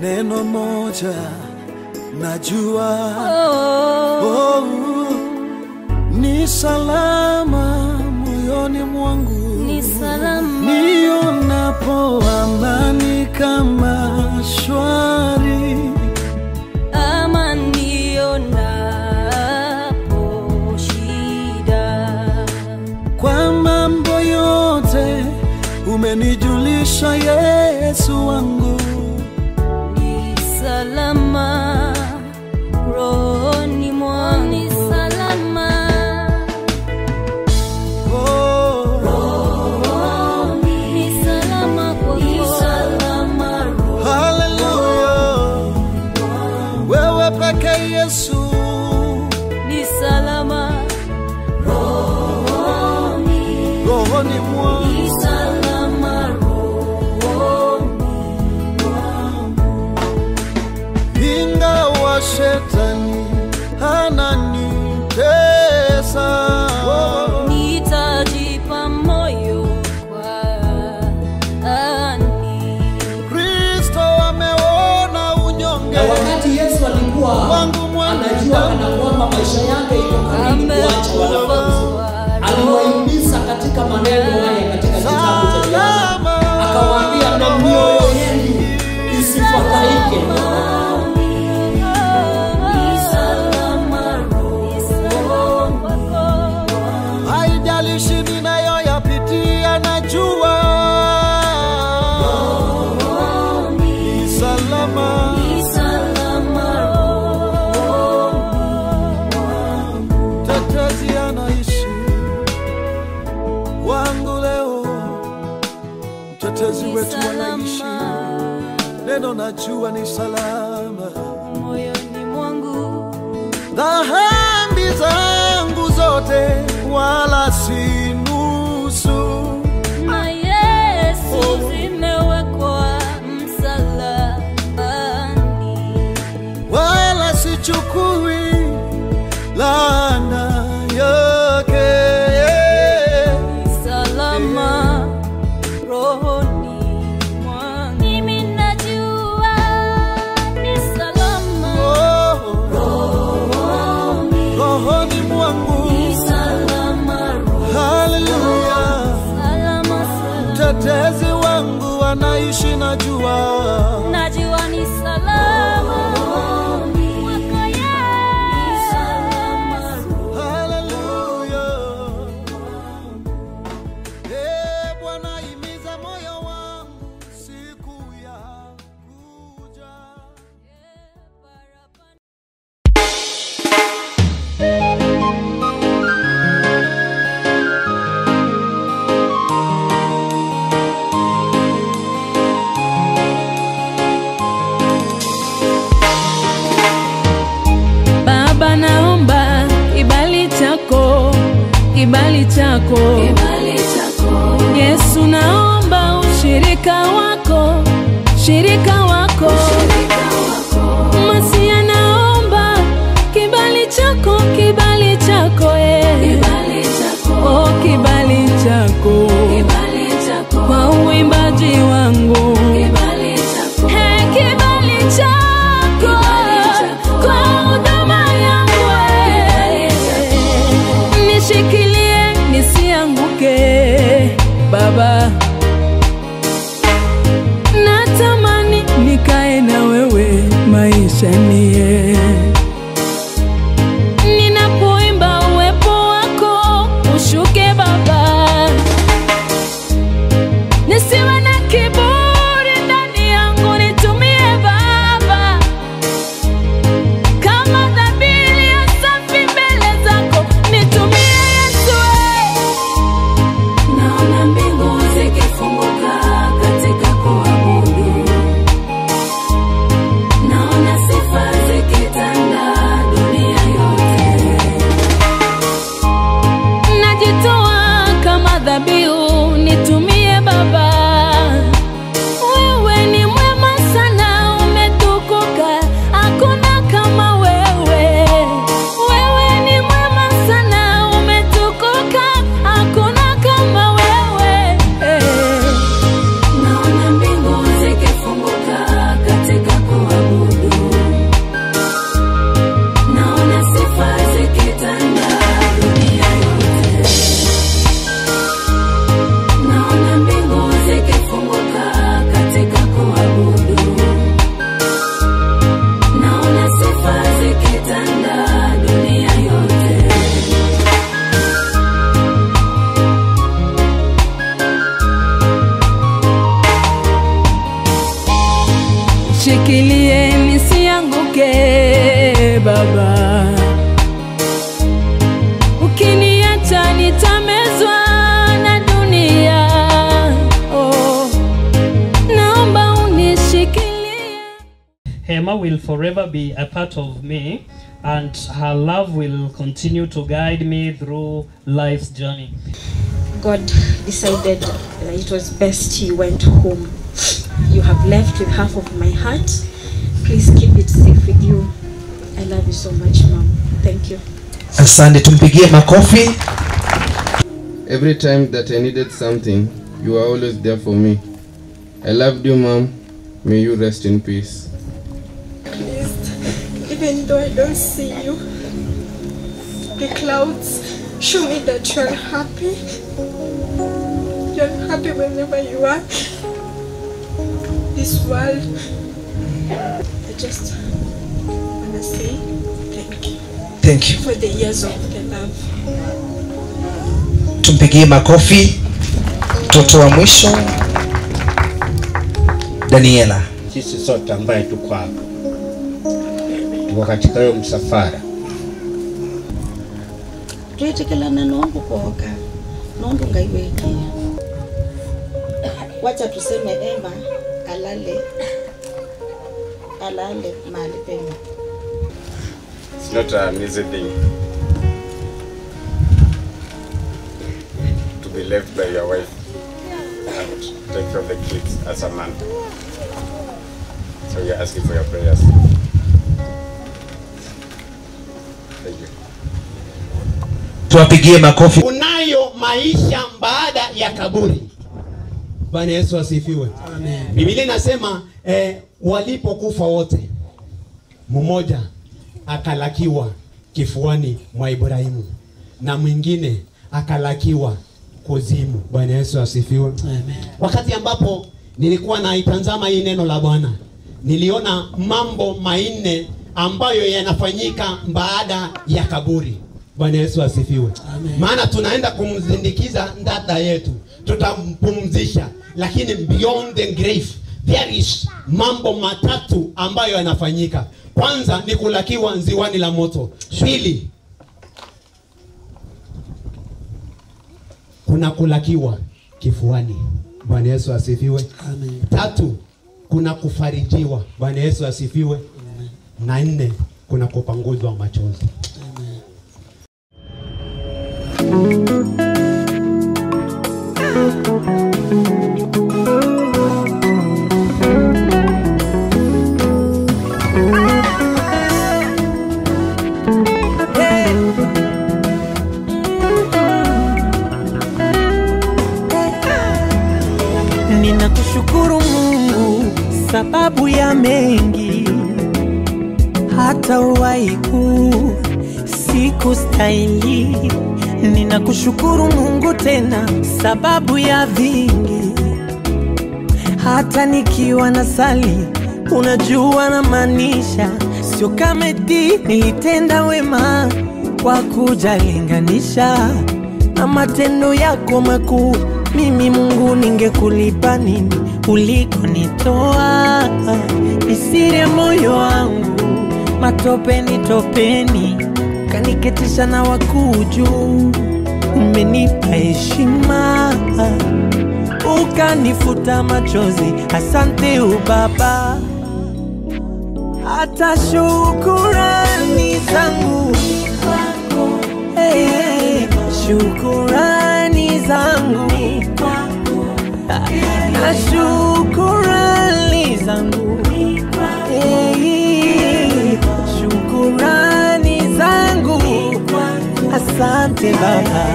neno moja najua, ni salama moyoni mwangu, ni salama nionapo amani kama shwari, ama nionapo shida. Kwa mambo yote umenijulisha Yesu wangu, ni salama rohoni mwangu, ni salama rohoni, ni salama kwako, ni salama rohoni. Hallelujah, wewe peke Yesu, ni salama rohoni, rohoni mwangu, ni salama rohoni mwangu. Ingawa shetani ananitesa, nitajipa moyo kwani Kristo ameona unyonge. Na wakati Yesu alikuwa anajua kana kwamba maisha yake iko karibu kuacha wanafunzi, aliwahimiza katika maneno haya katika kitabu cha Yohana, akawaambia na mioyo yenu isifadhaike. Haijalishi ninayoyapitia, najua ni salama, ni salama Mtetezi anaishi wangu leo, mtetezi wetu anaishi, neno najua ni salama moyoni mwangu. dhambi zangu zote wala si nusu, Na Yesu zimewekwa msalabani, wala sichukui laana yake. ni salama rohoni mwangu. Mimi najua ni salama rohoni, Rohoni mwangu, ni salama rohoni. haleluya, Salama, salama. mtetezi wangu anaishi, najua Najua ni salama kwako Yesu. haleluya. Bwana himiza moyo wangu siku ya kuja. Baba, naomba kibali chako, kibali chako, kibali chako. Yesu, naomba ushirika wako, shirika wako, shirika wako. Masia, naomba kibali chako, kibali chako, kibali chako. Oh, kibali chako, kibali chako. Kwa uimbaji wangu, kibali chako. Hey, kibali chako, kwa huduma yangu, nishikilie nisianguke Baba. Emma will forever be a part of me, and her love will continue to guide me through life's journey. God decided that it was best he went home. You have left with half of my heart. Please keep it safe with you. I love you so much, Mom. Thank you. Asante, tumpigie makofi. Every time that I needed something, you are always there for me. I loved you, Mom. May you rest in peace. Please, even though I don't see you, the clouds show me that you're happy. You're happy whenever you are. This world, I just want to say thank you. Thank you. For the years of the love. Tumpigie makofi. Mtoto wa mwisho, Daniela. Sisi sote ambaye tuko hapa, tuko katika hiyo msafara. Tuitekelana nombo koka. Nombo ngaiweki. Wacha tuseme Emma alale mahali pema. It's not an easy thing to be left by your wife and take care of the kids as a man. So we are asking for your prayers. Thank you. Tuwapigie makofi. Unayo maisha baada ya kaburi. Bwana Yesu asifiwe. Amen. Biblia inasema walipokufa wote, mmoja akalakiwa kifuani mwa Ibrahimu na mwingine akalakiwa kuzimu. Bwana Yesu asifiwe. Amen. Wakati ambapo nilikuwa naitazama hii neno la Bwana, niliona mambo manne ambayo yanafanyika baada ya kaburi. Bwana Yesu asifiwe. Amen. Maana tunaenda kumzindikiza dada yetu, tutampumzisha, lakini beyond the grave there is mambo matatu ambayo yanafanyika. Kwanza ni kulakiwa nziwani la moto. Pili, kuna kulakiwa kifuani. Bwana Yesu asifiwe. Amen. Tatu, kuna kufarijiwa. Bwana Yesu asifiwe. Amen. Na nne, kuna kupanguzwa machozi. Amen. Ninakushukuru Mungu sababu ya mengi, hata uwaiku siku stahili. Ninakushukuru Mungu tena sababu ya vingi, hata nikiwa na sali unajua na maanisha. Sio kama eti nilitenda wema kwa kujalinganisha na matendo yako makuu. Mimi Mungu ningekulipa nini ulikonitoa? Nisire moyo wangu matopeni topeni, kaniketisha na wakuu juu. Umenipa heshima ukanifuta machozi. Asante ubaba, hata shukurani zangu shukurani zangu na shukurani zangu shukurani zangu. Asante Baba.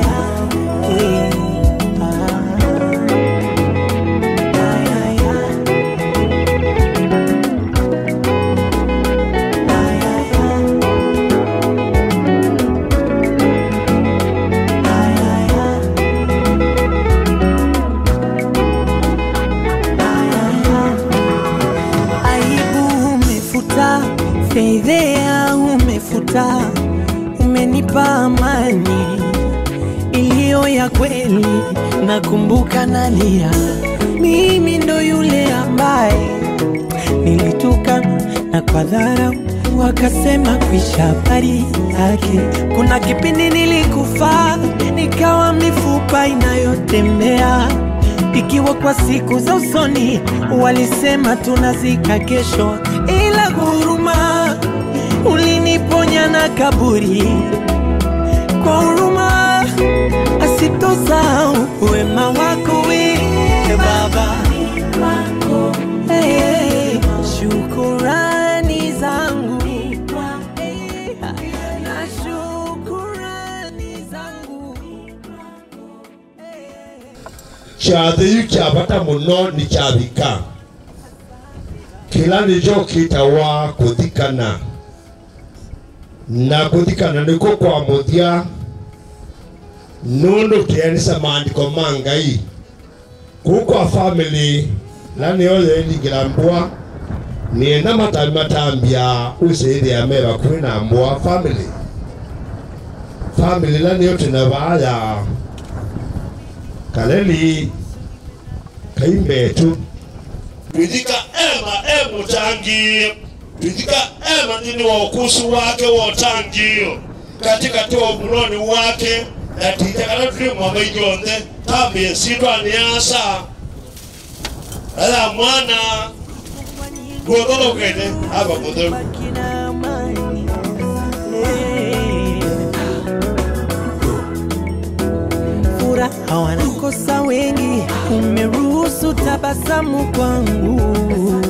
Fedhea umefuta, umenipa amani iliyo ya kweli. Nakumbuka nalia, mimi ndo yule ambaye nilituka na kwa dharau wakasema kwisha habari yake. Kuna kipindi nilikufa nikawa mifupa inayotembea, ikiwa kwa siku za usoni walisema tunazika kesho, ila kwa huruma uliniponya na kaburi, kwa huruma asitosahau wema wako wewe Baba. Hey, shukurani zangu na shukurani zangu. Chathi kyabata muno ni kyabika kila nijo kitawa kuthikana na kuthikana niko kwa muthia nundu tienisa maandiko mangai kukwa family lani ole nigirambua nienda matambia useide ameba kwina mbwa family lani yote na baya kaleli kaimbetu Twithika ema tangi Twithika ema nini wa ukusu wake wa tangio katika tuwa muroni wake na titakana tuli mwamai jonde tambi sitwa niasa ala mwana kuotono kete hapa kutu furaha wanakosa wengi, umeruhusu tabasamu kwangu.